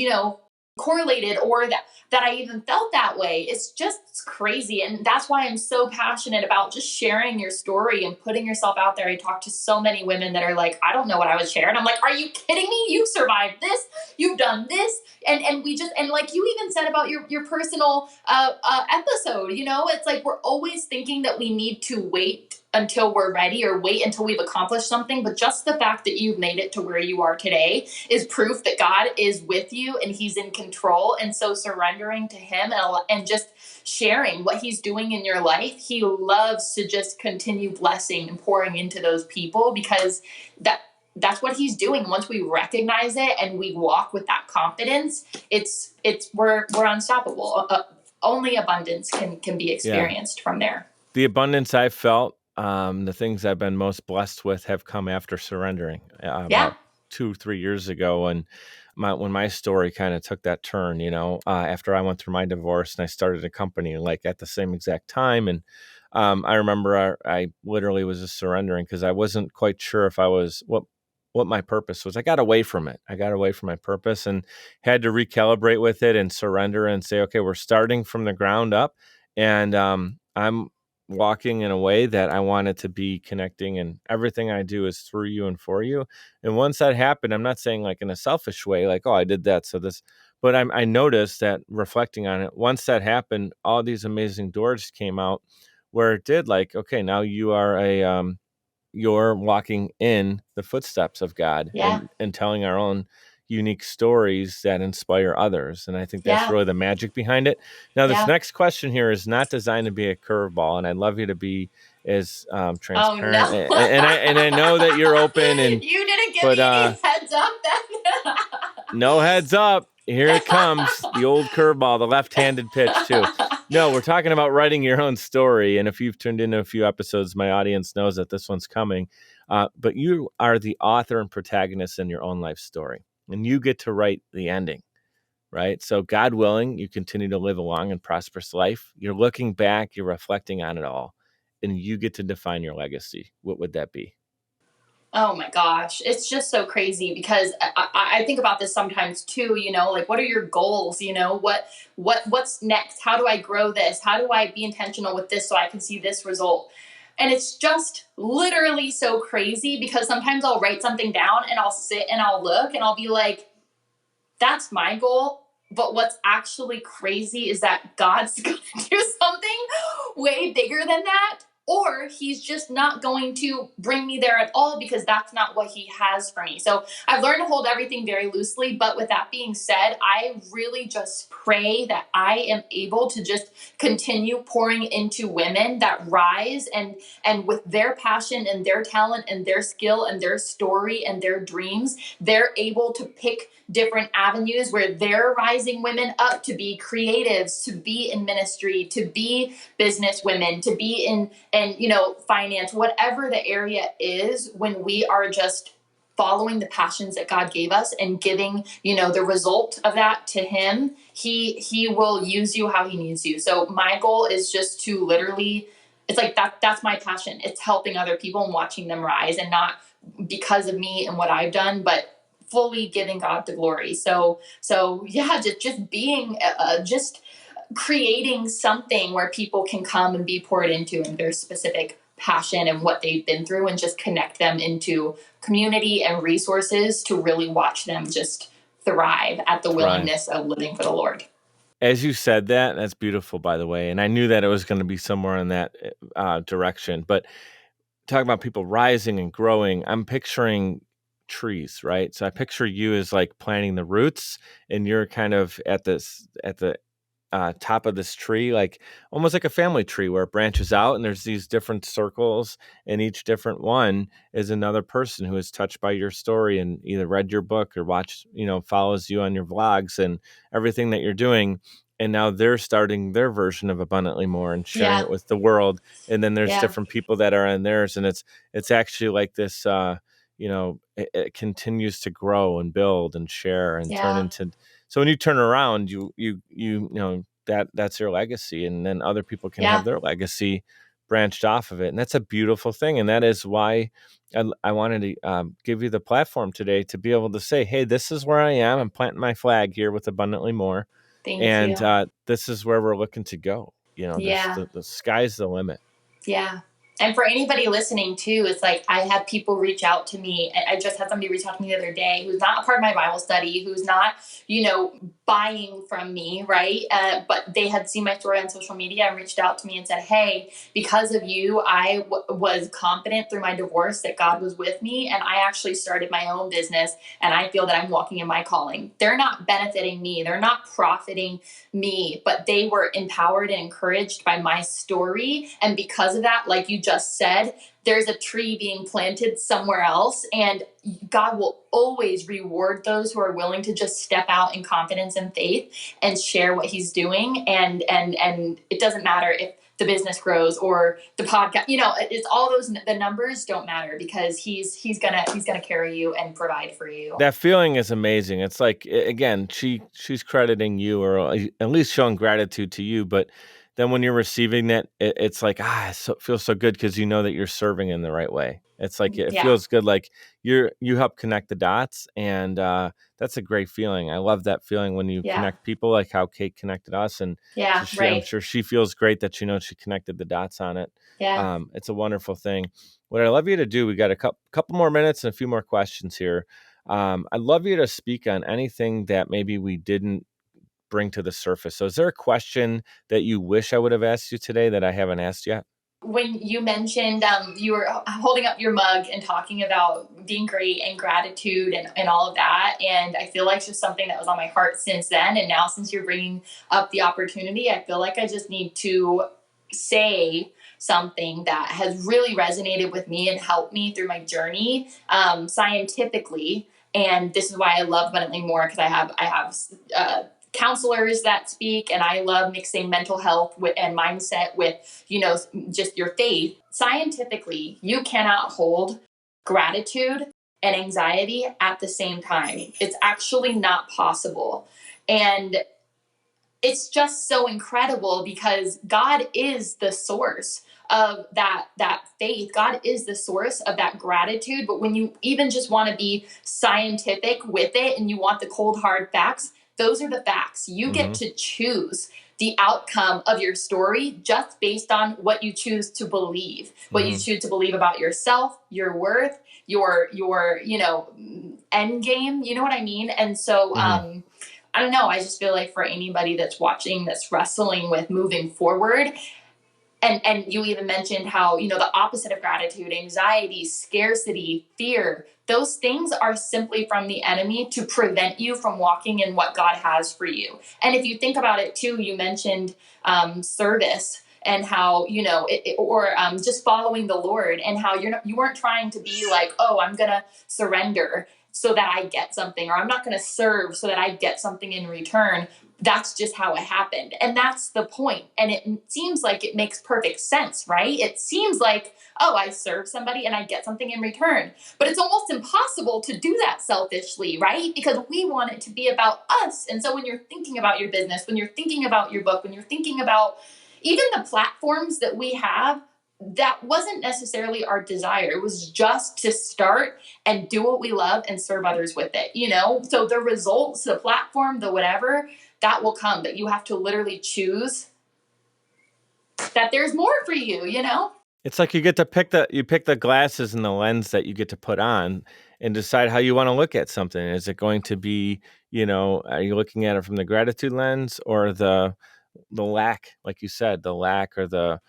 correlated, or that I even felt that way. It's just crazy. And that's why I'm so passionate about just sharing your story and putting yourself out there. I talk to so many women that are like, I don't know what I was sharing. I'm like, are you kidding me? You survived this. You've done this. And we just, and like you even said about your personal episode, it's like, we're always thinking that we need to wait until we're ready or wait until we've accomplished something. But just the fact that you've made it to where you are today is proof that God is with you and he's in control. And so surrendering to him and just sharing what he's doing in your life, he loves to just continue blessing and pouring into those people, because that's what he's doing. Once we recognize it and we walk with that confidence, we're unstoppable. Only abundance can be experienced from there. The abundance I've felt, the things I've been most blessed with have come after surrendering. About 2-3 years ago, when my story kind of took that turn, after I went through my divorce and I started a company like at the same exact time. And I remember I literally was just surrendering because I wasn't quite sure if I was what my purpose was. I got away from it. I got away from my purpose and had to recalibrate with it and surrender and say, okay, we're starting from the ground up. And I'm walking in a way that I wanted to be connecting, and everything I do is through you and for you. And once that happened, I'm not saying like in a selfish way, like, oh, I did that, so this, but I noticed that reflecting on it, once that happened, all these amazing doors came out where it did, like, okay, now you are you're walking in the footsteps of God and telling our own unique stories that inspire others. And I think that's really the magic behind it. Now, this next question here is not designed to be a curveball, and I'd love you to be as transparent. Oh, no. and I know that you're open. And you didn't give me any heads up then. No heads up. Here it comes, the old curveball, the left-handed pitch too. No, we're talking about writing your own story. And if you've tuned into a few episodes, my audience knows that this one's coming. But you are the author and protagonist in your own life story, and you get to write the ending, right? So God willing, you continue to live a long and prosperous life. You're looking back, you're reflecting on it all. and you get to define your legacy, what would that be? Oh my gosh, it's just so crazy because I think about this sometimes too. Like, what are your goals? What's next? How do I grow this? How do I be intentional with this so I can see this result? And it's just literally so crazy because sometimes I'll write something down and I'll sit and I'll look and I'll be like, that's my goal. But what's actually crazy is that God's going to do something way bigger than that. Or he's just not going to bring me there at all because that's not what he has for me. So I've learned to hold everything very loosely. But with that being said, I really just pray that I am able to just continue pouring into women that rise and with their passion and their talent and their skill and their story and their dreams, they're able to pick different avenues where they're rising women up to be creatives, to be in ministry, to be business women, to be in finance, whatever the area is, when we are just following the passions that God gave us and giving, the result of that to him, he will use you how he needs you. So my goal is just to literally, it's like that's my passion. It's helping other people and watching them rise, and not because of me and what I've done, but fully giving God the glory. So yeah, just being, just creating something where people can come and be poured into in their specific passion and what they've been through, and just connect them into community and resources to really watch them just thrive at the willingness of living for the Lord. As you said that, that's beautiful, by the way. And I knew that it was going to be somewhere in that direction. But talking about people rising and growing, I'm picturing trees, right? So I picture you as like planting the roots, and you're kind of at the top of this tree, like almost like a family tree where it branches out and there's these different circles, and each different one is another person who is touched by your story and either read your book or watched, follows you on your vlogs and everything that you're doing. And now they're starting their version of Abundantly More and sharing it with the world. And then there's different people that are in theirs. And it's actually like this, it continues to grow and build and share and turn into. So when you turn around, that's your legacy, and then other people can have their legacy branched off of it, and that's a beautiful thing. And that is why I wanted to give you the platform today to be able to say, "Hey, this is where I am. I'm planting my flag here with Abundantly More, and this is where we're looking to go." The sky's the limit. Yeah. And for anybody listening too, it's like I have people reach out to me. I just had somebody reach out to me the other day who's not a part of my Bible study, who's not, buying from me, right? But they had seen my story on social media and reached out to me and said, "Hey, because of you, I was confident through my divorce that God was with me, and I actually started my own business, and I feel that I'm walking in my calling." They're not benefiting me. They're not profiting me, but they were empowered and encouraged by my story. And because of that, like you just said, there's a tree being planted somewhere else, and God will always reward those who are willing to just step out in confidence and faith and share what he's doing. And it doesn't matter if the business grows or the podcast, it's all those, the numbers don't matter, because he's gonna carry you and provide for you. That feeling is amazing. It's like, again, she's crediting you, or at least showing gratitude to you, but then when you're receiving that, it's like, it feels so good because you know that you're serving in the right way. It's like, it feels good. Like you help connect the dots, and that's a great feeling. I love that feeling when you connect people, like how Kate connected us. And so I'm sure she feels great that, she connected the dots on it. It's a wonderful thing. What I'd love you to do, we got a couple more minutes and a few more questions here. I'd love you to speak on anything that maybe we didn't bring to the surface. So is there a question that you wish I would have asked you today that I haven't asked yet? When you mentioned you were holding up your mug and talking about being great and gratitude and all of that, and I feel like it's just something that was on my heart since then. And now, since you're bringing up the opportunity, I feel like I just need to say something that has really resonated with me and helped me through my journey, scientifically. And this is why I love Abundantly More, because I have counselors that speak, and I love mixing mental health and mindset with, just your faith. Scientifically, you cannot hold gratitude and anxiety at the same time. It's actually not possible. And it's just so incredible because God is the source of that faith. God is the source of that gratitude. But when you even just want to be scientific with it and you want the cold hard facts, those are the facts. You get to choose the outcome of your story just based on what you choose to believe, what you choose to believe about yourself, your worth, your end game. You know what I mean? And so I don't know. I just feel like for anybody that's watching, that's wrestling with moving forward, and you even mentioned how, the opposite of gratitude, anxiety, scarcity, fear, those things are simply from the enemy to prevent you from walking in what God has for you. And if you think about it too, you mentioned service and how, just following the Lord, and how you weren't trying to be like, oh, I'm going to surrender so that I get something, or I'm not going to serve so that I get something in return. That's just how it happened. And that's the point. And it seems like it makes perfect sense, right? It seems like, oh, I serve somebody and I get something in return. But it's almost impossible to do that selfishly, right? Because we want it to be about us. And so when you're thinking about your business, when you're thinking about your book, when you're thinking about even the platforms that we have, that wasn't necessarily our desire. It was just to start and do what we love and serve others with it, So the results, the platform, the whatever, that will come. But you have to literally choose that there's more for you, It's like you get to pick the glasses and the lens that you get to put on and decide how you want to look at something. Is it going to be, are you looking at it from the gratitude lens or the lack, like you said, the lack or the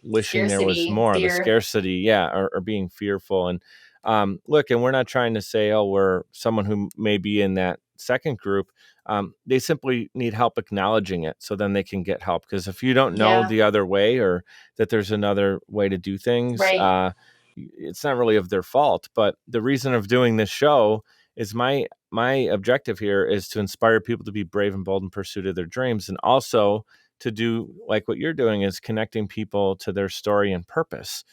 wishing there was Scarcity, more, fear. the scarcity, or being fearful. And look, and we're not trying to say, oh, we're someone who may be in that second group. They simply need help acknowledging it, so then they can get help. Because if you don't know the other way, or that there's another way to do things, right. It's not really of their fault. But the reason of doing this show is my objective here is to inspire people to be brave and bold in pursuit of their dreams, and also to do like what you're doing, is connecting people to their story and purpose.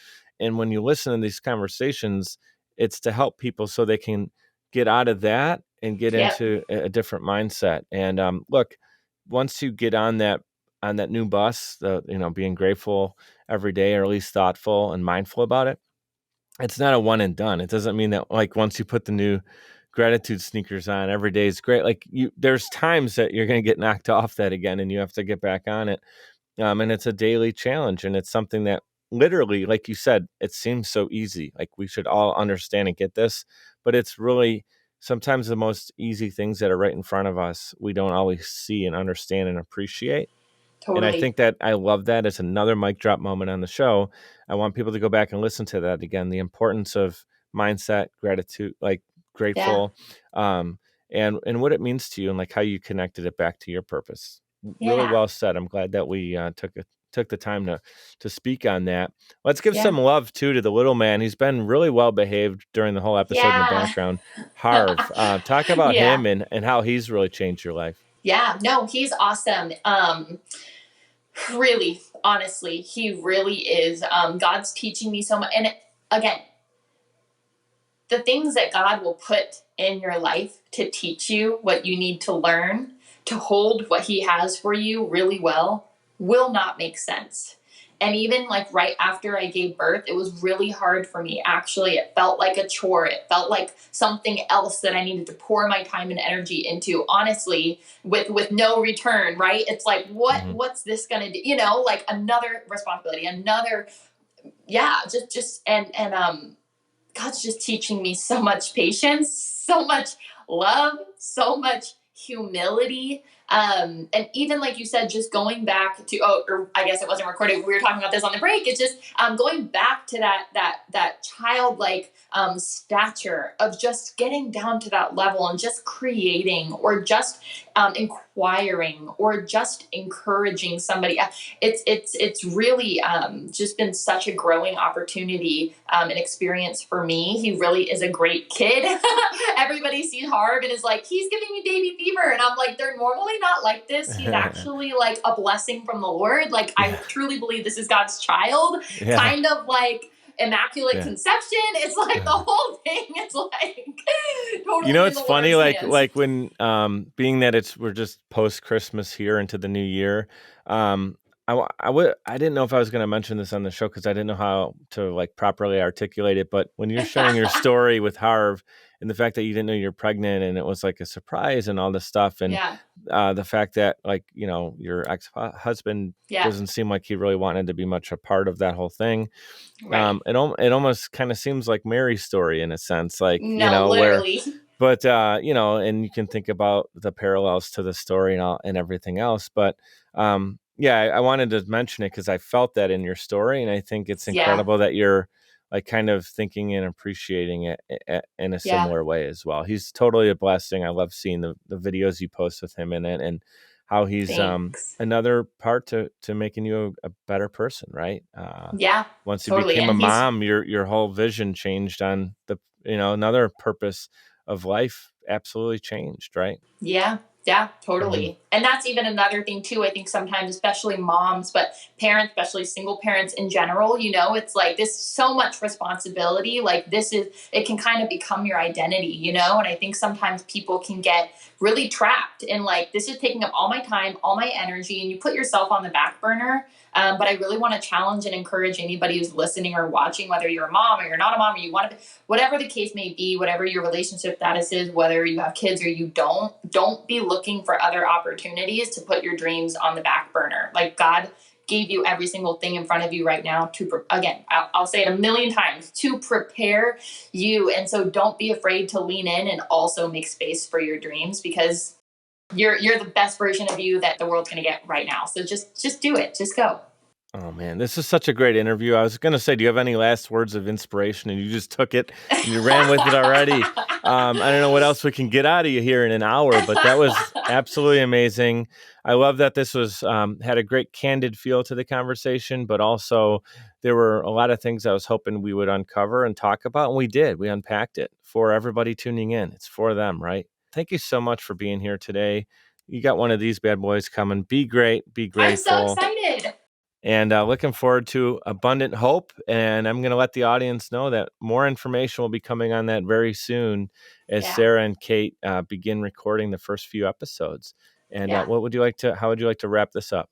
And when you listen to these conversations, it's to help people so they can get out of that and get into a different mindset. And look, once you get on that new bus, being grateful every day, or at least thoughtful and mindful about it, it's not a one and done. It doesn't mean that like once you put the new gratitude sneakers on, every day is great. Like there's times that you're going to get knocked off that again, and you have to get back on it. And it's a daily challenge, and it's something that literally, like you said, it seems so easy. Like we should all understand and get this, but it's really sometimes the most easy things that are right in front of us, we don't always see and understand and appreciate. Totally. And I think that I love that. It's another mic drop moment on the show. I want people to go back and listen to that again. The importance of mindset, gratitude, like grateful, and what it means to you, and like how you connected it back to your purpose. Really well said. I'm glad that we took the time to speak on that. Let's give some love too to the little man. He's been really well behaved during the whole episode in the background. Harv, talk about him and how he's really changed your life. Yeah, no, he's awesome. Really, honestly, he really is. God's teaching me so much. And again, the things that God will put in your life to teach you what you need to learn, to hold what he has for you really well, will not make sense. And even like right after I gave birth, it was really hard for me. Actually, it felt like a chore. It felt like something else that I needed to pour my time and energy into, honestly, with no return, right? It's like, what's this going to do? Like another responsibility, another, and God's just teaching me so much patience, so much love, so much humility. And even like you said, just going back to, or I guess it wasn't recorded. We were talking about this on the break. It's just going back to that childlike stature of just getting down to that level and just creating, or just inquiring, or just encouraging somebody. It's really just been such a growing opportunity and experience for me. He really is a great kid. Everybody sees Harv and is like, he's giving me baby fever. And I'm like, they're normally not like this. He's actually like a blessing from the Lord. Like I truly believe this is God's child. Kind of like, immaculate conception. It's like the whole thing is like totally. You know, it's funny, like hands. when being that we're just post Christmas here into the new year. I didn't know if I was going to mention this on the show because I didn't know how to like properly articulate it. But when you're sharing your story with Harv and the fact that you didn't know you're pregnant and it was like a surprise and all this stuff, and the fact that like, you know, your ex-husband doesn't seem like he really wanted to be much a part of that whole thing. Right. It almost kind of seems like Mary's story in a sense, like, no, you know, literally. But, you know, and you can think about the parallels to the story and everything else. But, yeah, I wanted to mention it because I felt that in your story. And I think it's incredible that you're like kind of thinking and appreciating it in a similar way as well. He's totally a blessing. I love seeing the videos you post with him in it and how he's another part to making you a better person, right? Once you became a mom, your whole vision changed on the, you know, another purpose of life absolutely changed, right? Yeah, totally. Mm-hmm. And that's even another thing too. I think sometimes, especially moms, but parents, especially single parents in general, you know, it's like this so much responsibility. Like it can kind of become your identity, you know? And I think sometimes people can get really trapped in like, this is taking up all my time, all my energy, and you put yourself on the back burner. But I really want to challenge and encourage anybody who's listening or watching, whether you're a mom or you're not a mom, or you want to, whatever the case may be, whatever your relationship status is, whether you have kids or you don't be looking for other opportunities to put your dreams on the back burner. Like God gave you every single thing in front of you right now again, I'll say it a million times, to prepare you. And so don't be afraid to lean in and also make space for your dreams, because you're the best version of you that the world's going to get right now. So just do it. Just go. Oh man, this is such a great interview. I was going to say, do you have any last words of inspiration? And you just took it and you ran with it already. I don't know what else we can get out of you here in an hour, but that was absolutely amazing. I love that this was had a great candid feel to the conversation, but also there were a lot of things I was hoping we would uncover and talk about. And we did. We unpacked it for everybody tuning in. It's for them, right? Thank you so much for being here today. You got one of these bad boys coming. Be great. Be grateful. I'm so excited. And looking forward to Abundant Hope. And I'm going to let the audience know that more information will be coming on that very soon as Sarah and Kate begin recording the first few episodes. And how would you like to wrap this up?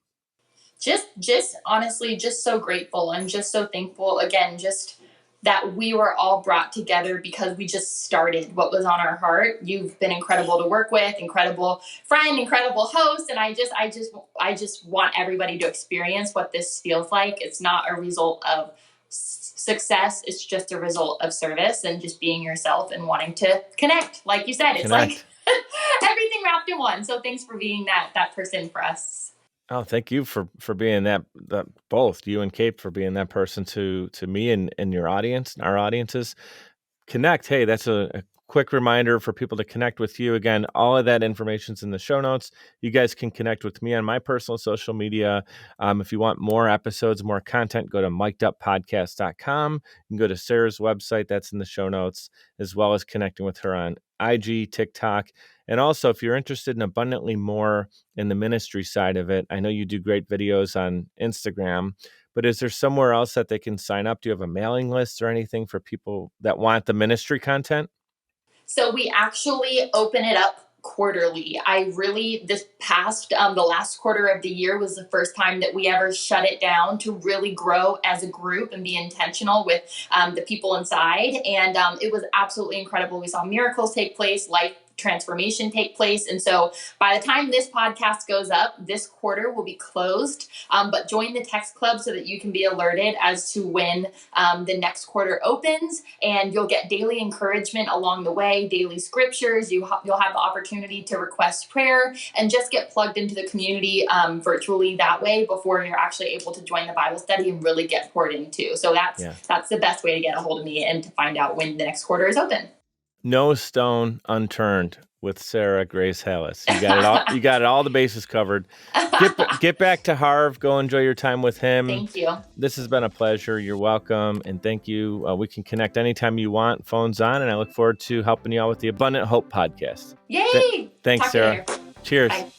Just honestly, just so grateful and just so thankful again, just that we were all brought together because we just started what was on our heart. You've been incredible to work with, incredible friend, incredible host. And I just want everybody to experience what this feels like. It's not a result of success. It's just a result of service and just being yourself and wanting to connect. Like you said, it's like everything wrapped in one. So thanks for being that person for us. Oh, thank you for being that both you and Kate for being that person to me and your audience and our audiences. Connect. Hey, that's a quick reminder for people to connect with you. Again, all of that information's in the show notes. You guys can connect with me on my personal social media. If you want more episodes, more content, go to mikeduppodcast.com. You can go to Sarah's website. That's in the show notes, as well as connecting with her on IG, TikTok. And also, if you're interested in abundantly more in the ministry side of it, I know you do great videos on Instagram, but is there somewhere else that they can sign up? Do you have a mailing list or anything for people that want the ministry content? So we actually open it up quarterly. This past, the last quarter of the year was the first time that we ever shut it down to really grow as a group and be intentional with the people inside. And it was absolutely incredible. We saw miracles take place, life transformation take place. And so by the time this podcast goes up, this quarter will be closed. But join the text club so that you can be alerted as to when the next quarter opens, and you'll get daily encouragement along the way, daily scriptures. You'll have the opportunity to request prayer and just get plugged into the community virtually that way before you're actually able to join the Bible study and really get poured into. So that's the best way to get a hold of me and to find out when the next quarter is open. No stone unturned with Sarah Grace Hallas. You got it all. You got all the bases covered. Get back to Harv. Go enjoy your time with him. Thank you. This has been a pleasure. You're welcome, and thank you. We can connect anytime you want. Phone's on, and I look forward to helping you out with the Abundant Hope podcast. Yay! Thanks, Talk Sarah. Cheers. Bye.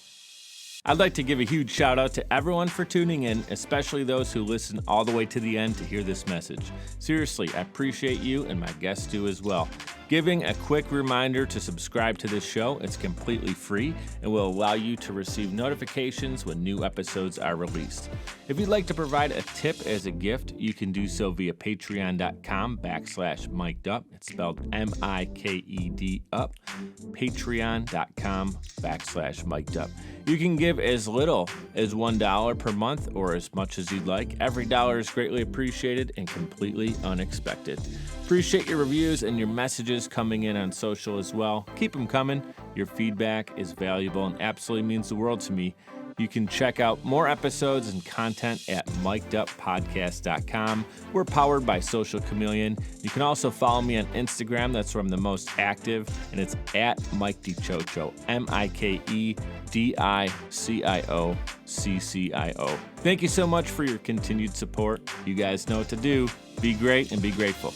I'd like to give a huge shout out to everyone for tuning in, especially those who listen all the way to the end to hear this message. Seriously, I appreciate you, and my guests do as well. Giving a quick reminder to subscribe to this show. It's completely free and will allow you to receive notifications when new episodes are released. If you'd like to provide a tip as a gift, you can do so via patreon.com/mikedup. It's spelled MIKED up. Patreon.com/mikedup. You can give as little as $1 per month or as much as you'd like. Every dollar is greatly appreciated and completely unexpected. Appreciate your reviews and your messages coming in on social as well. Keep them coming. Your feedback is valuable and absolutely means the world to me. You can check out more episodes and content at mikeduppodcast.com. We're powered by Social Chameleon. You can also follow me on Instagram. That's where I'm the most active, and it's at Mike DiCioccio, MIKEDICIOCCIO. Thank you so much for your continued support. You guys know what to do. Be great and be grateful.